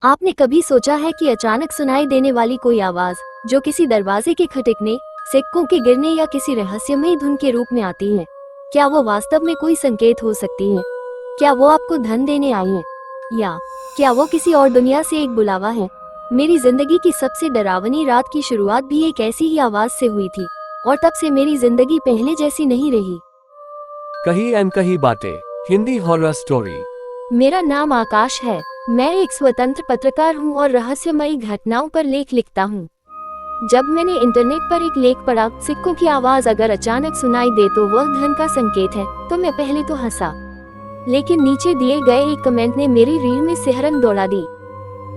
आपने कभी सोचा है कि अचानक सुनाई देने वाली कोई आवाज जो किसी दरवाजे के खटकने, सिक्कों के गिरने या किसी रहस्यमयी धुन के रूप में आती है, क्या वो वास्तव में कोई संकेत हो सकती है? क्या वो आपको धन देने आई है, या क्या वो किसी और दुनिया से एक बुलावा है? मेरी जिंदगी की सबसे डरावनी रात की शुरुआत भी एक ऐसी ही आवाज से हुई थी, और तब से मेरी जिंदगी पहले जैसी नहीं रही। कही अनकही बातें, हिंदी हॉरर स्टोरी। मेरा नाम आकाश है। मैं एक स्वतंत्र पत्रकार हूँ और रहस्यमयी घटनाओं पर लेख लिखता हूँ। जब मैंने इंटरनेट पर एक लेख पढ़ा, सिक्कों की आवाज अगर अचानक सुनाई दे तो वह धन का संकेत है, तो मैं पहले तो हंसा, लेकिन नीचे दिए गए एक कमेंट ने मेरी रीढ़ में सिहरन दौड़ा दी।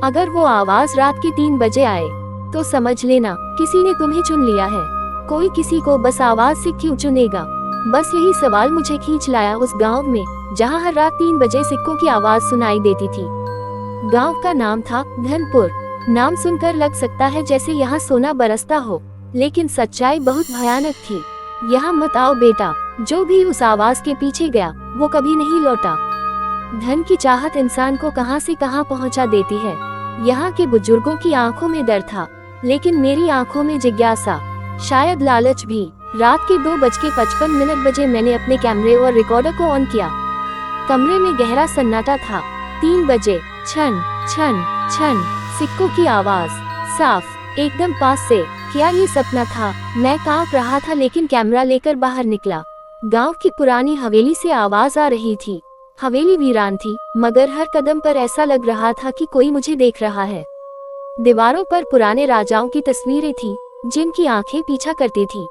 अगर वो आवाज रात के 3 बजे आए तो समझ लेना किसी ने तुम्हें चुन लिया है। कोई किसी को बस आवाज से क्यों चुनेगा? बस यही सवाल मुझे खींच लाया उस गांव में, जहां हर रात 3 बजे सिक्कों की आवाज सुनाई देती थी। गांव का नाम था धनपुर। नाम सुनकर लग सकता है जैसे यहाँ सोना बरसता हो, लेकिन सच्चाई बहुत भयानक थी। यहाँ मत आओ बेटा। जो भी उस आवाज के पीछे गया वो कभी नहीं लौटा। धन की चाहत इंसान को कहां से कहां पहुंचा देती है। यहाँ के बुजुर्गों की आंखों में डर था, लेकिन मेरी आंखों में जिज्ञासा, शायद लालच भी। रात के 2:55 बजे मैंने अपने कैमरे और रिकॉर्डर को ऑन किया। कमरे में गहरा सन्नाटा था। 3 बजे, छन छन छन, सिक्कों की आवाज, साफ, एकदम पास से। क्या ये सपना था? मैं कांप रहा था, लेकिन कैमरा लेकर बाहर निकला। गांव की पुरानी हवेली से आवाज आ रही थी। हवेली वीरान थी, मगर हर कदम पर ऐसा लग रहा था कि कोई मुझे देख रहा है। दीवारों पर पुराने राजाओं की तस्वीरें थी, जिनकी आंखें पीछा करती थी।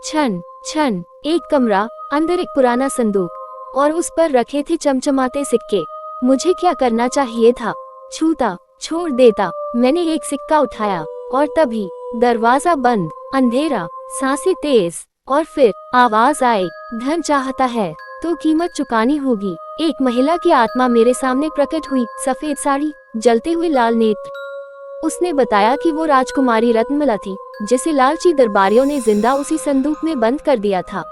छन छन, एक कमरा, अंदर एक पुराना संदूक, और उस पर रखे थे चमचमाते सिक्के। मुझे क्या करना चाहिए था? छूता, छोड़ देता। मैंने एक सिक्का उठाया, और तभी दरवाजा बंद, अंधेरा, सांसें तेज, और फिर आवाज आई, धन चाहता है तो कीमत चुकानी होगी। एक महिला की आत्मा मेरे सामने प्रकट हुई, सफेद साड़ी, जलते हुए लाल नेत्र। उसने बताया कि वो राजकुमारी रत्नमाला थी, जिसे लालची दरबारियों ने जिंदा उसी संदूक में बंद कर दिया था।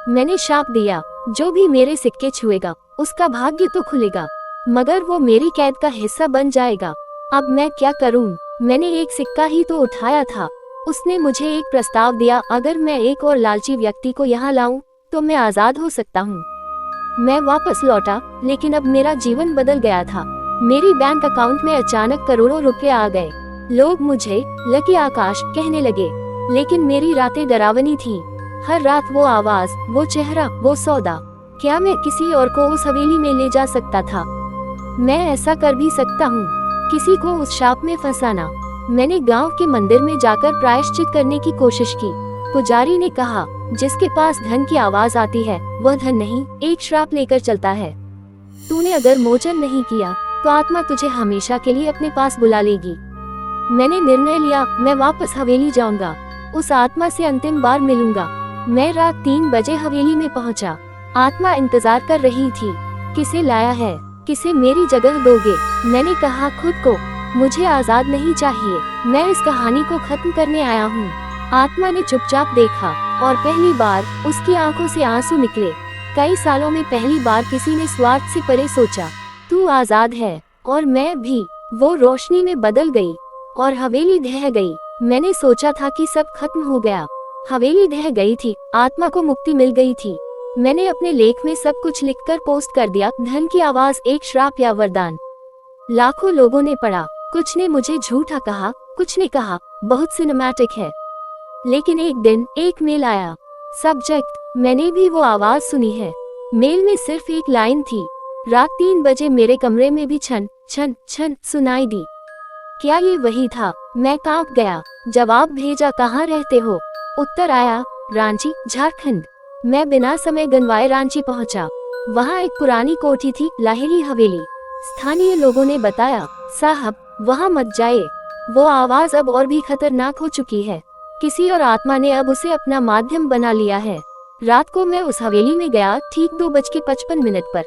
मैंने शाप दिया, जो भी मेरे सिक्के छुएगा उसका भाग्य तो खुलेगा, मगर वो मेरी कैद का हिस्सा बन जाएगा। अब मैं क्या करूं? मैंने एक सिक्का ही तो उठाया था। उसने मुझे एक प्रस्ताव दिया, अगर मैं एक और लालची व्यक्ति को यहाँ लाऊं तो मैं आजाद हो सकता हूँ। मैं वापस लौटा, लेकिन अब मेरा जीवन बदल गया था। मेरी बैंक अकाउंट में अचानक करोड़ों रुपए आ गए। लोग मुझे लकी आकाश कहने लगे, लेकिन मेरी रातें डरावनी थी। हर रात वो आवाज, वो चेहरा, वो सौदा। क्या मैं किसी और को उस हवेली में ले जा सकता था? मैं ऐसा कर भी सकता हूँ, किसी को उस शाप में फंसाना। मैंने गांव के मंदिर में जाकर प्रायश्चित करने की कोशिश की। पुजारी ने कहा, जिसके पास धन की आवाज आती है वह धन नहीं, एक श्राप लेकर चलता है। तूने अगर मोचन नहीं किया तो आत्मा तुझे हमेशा के लिए अपने पास बुला लेगी। मैंने निर्णय लिया, मैं वापस हवेली जाऊंगा, उस आत्मा से अंतिम बार मिलूंगा। मैं रात 3 बजे हवेली में पहुंचा। आत्मा इंतजार कर रही थी। किसे लाया है? किसे मेरी जगह दोगे? मैंने कहा, खुद को। मुझे आजाद नहीं चाहिए, मैं इस कहानी को खत्म करने आया हूँ। आत्मा ने चुपचाप देखा, और पहली बार उसकी आंखों से आंसू निकले। कई सालों में पहली बार किसी ने स्वार्थ से परे सोचा, तू आजाद है, और मैं भी। वो रोशनी में बदल गई, और हवेली ढह गई। मैंने सोचा था कि सब खत्म हो गया। हवेली ढह गई थी, आत्मा को मुक्ति मिल गई थी। मैंने अपने लेख में सब कुछ लिखकर पोस्ट कर दिया, धन की आवाज एक श्राप या वरदान। लाखों लोगों ने पढ़ा। कुछ ने मुझे झूठा कहा, कुछ ने कहा बहुत सिनेमैटिक है। लेकिन एक दिन एक मेल आया। सब्जेक्ट, मैंने भी वो आवाज सुनी है। मेल में सिर्फ एक लाइन थी। रात 3 बजे मेरे कमरे में भी छन छन छन सुनाई दी। क्या ये वही था? मैं कांप गया। जवाब भेजा, कहाँ रहते हो? उत्तर आया, रांची, झारखंड। मैं बिना समय गंवाए रांची पहुंचा। वहाँ एक पुरानी कोठी थी, लाहिरी हवेली। स्थानीय लोगों ने बताया, साहब वहाँ मत जाए, वो आवाज अब और भी खतरनाक हो चुकी है। किसी और आत्मा ने अब उसे अपना माध्यम बना लिया है। रात को मैं उस हवेली में गया, ठीक 2:55 पर।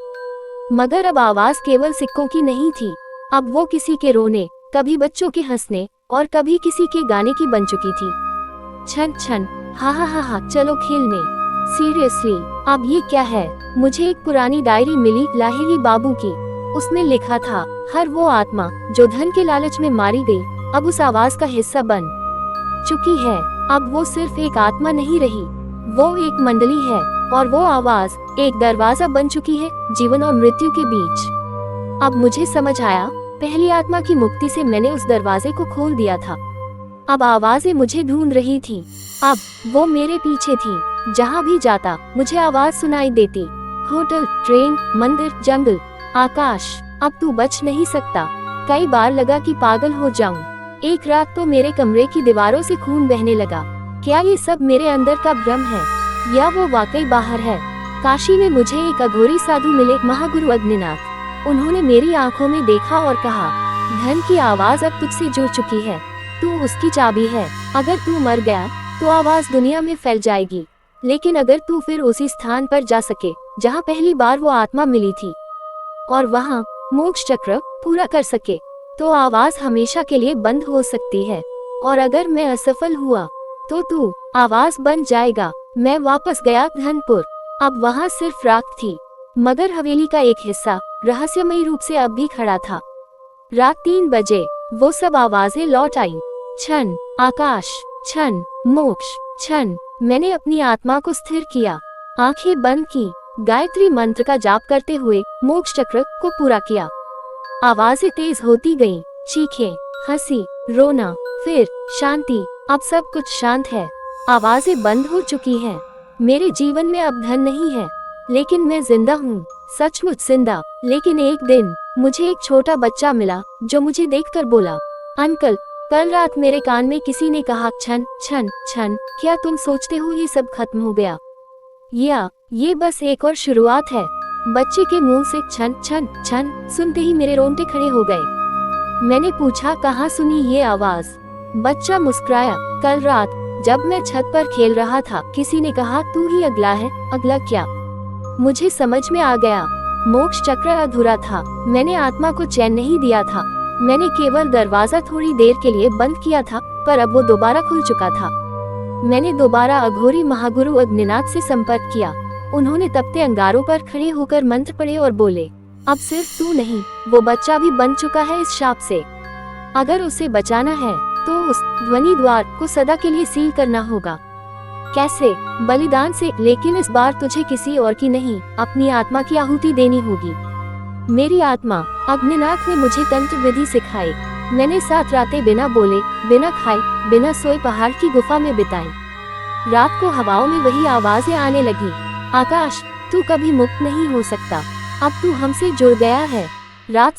मगर अब आवाज केवल सिक्कों की नहीं थी। अब वो किसी के रोने, कभी बच्चों के हंसने, और कभी किसी के गाने की बन चुकी थी। छन छन, हा हा हा हा, चलो खेलने। सीरियसली, अब ये क्या है? मुझे एक पुरानी डायरी मिली, लाहिरी बाबू की। उसमें लिखा था, हर वो आत्मा जो धन के लालच में मारी गई अब उस आवाज का हिस्सा बन चुकी है। अब वो सिर्फ एक आत्मा नहीं रही, वो एक मंडली है और वो आवाज एक दरवाजा बन चुकी है जीवन और मृत्यु के बीच। अब मुझे समझ आया, पहली आत्मा की मुक्ति से मैंने उस दरवाजे को खोल दिया था। अब आवाजें मुझे ढूंढ रही थी, अब वो मेरे पीछे थी। जहाँ भी जाता मुझे आवाज सुनाई देती, होटल, ट्रेन, मंदिर, जंगल, आकाश, अब तू बच नहीं सकता। कई बार लगा कि पागल हो जाऊं। एक रात तो मेरे कमरे की दीवारों से खून बहने लगा। क्या ये सब मेरे अंदर का भ्रम है या वो वाकई बाहर है? काशी में मुझे एक अघोरी साधु मिले, महागुरु अग्निनाथ। उन्होंने मेरी आंखों में देखा और कहा, धन की आवाज अब तुझसे जुड़ चुकी है, तू उसकी चाबी है। अगर तू मर गया तो आवाज दुनिया में फैल जाएगी, लेकिन अगर तू फिर उसी स्थान पर जा सके जहाँ पहली बार वो आत्मा मिली थी और वहाँ मोक्ष चक्र पूरा कर सके, तो आवाज हमेशा के लिए बंद हो सकती है। और अगर मैं असफल हुआ तो तू आवाज बन जाएगा। मैं वापस गया धनपुर। अब वहाँ सिर्फ राख थी, मगर हवेली का एक हिस्सा रहस्यमयी रूप से अब भी खड़ा था। रात 3 बजे वो सब आवाजें लौट आईं। क्षण आकाश, क्षण मोक्ष, क्षण मैंने अपनी आत्मा को स्थिर किया, आंखें बंद की, गायत्री मंत्र का जाप करते हुए मोक्ष चक्र को पूरा किया। आवाजें तेज होती गईं, चीखें, हंसी, रोना, फिर शांति। अब सब कुछ शांत है, आवाजें बंद हो चुकी हैं। मेरे जीवन में अब धन नहीं है, लेकिन मैं जिंदा हूँ, सचमुच जिंदा। लेकिन एक दिन मुझे एक छोटा बच्चा मिला जो मुझे देखकर बोला, अंकल, कल रात मेरे कान में किसी ने कहा, क्षण क्षण क्षण, क्या तुम सोचते हो ये सब खत्म हो गया? या ये बस एक और शुरुआत है? बच्चे के मुंह से क्षण क्षण क्षण सुनते ही मेरे रोंगटे खड़े हो गए। मैंने पूछा, कहाँ सुनी ये आवाज? बच्चा मुस्कुराया, कल रात जब मैं छत पर खेल रहा था किसी ने कहा, तू ही अगला है। अगला क्या? मुझे समझ में आ गया, मोक्ष चक्र अधूरा था। मैंने आत्मा को चैन नहीं दिया था, मैंने केवल दरवाजा थोड़ी देर के लिए बंद किया था, पर अब वो दोबारा खुल चुका था। मैंने दोबारा अघोरी महागुरु अग्निनाथ से संपर्क किया। उन्होंने तपते अंगारों पर खड़े होकर मंत्र पढ़े और बोले, अब सिर्फ तू नहीं, वो बच्चा भी बन चुका है इस शाप से। अगर उसे बचाना है तो उस ध्वनि द्वार को सदा के लिए सील करना होगा। कैसे? बलिदान से। लेकिन इस बार तुझे किसी और की नहीं, अपनी आत्मा की आहुति देनी होगी। मेरी आत्मा अग्निनाथ ने मुझे तंत्र विधि सिखाई। मैंने 7 रातें बिना बोले, बिना खाए, बिना सोए पहाड़ की गुफा में बिताई। रात को हवाओं में वही आवाजें आने लगी, आकाश, तू कभी मुक्त नहीं हो सकता, अब तू हमसे जुड़ गया है। रात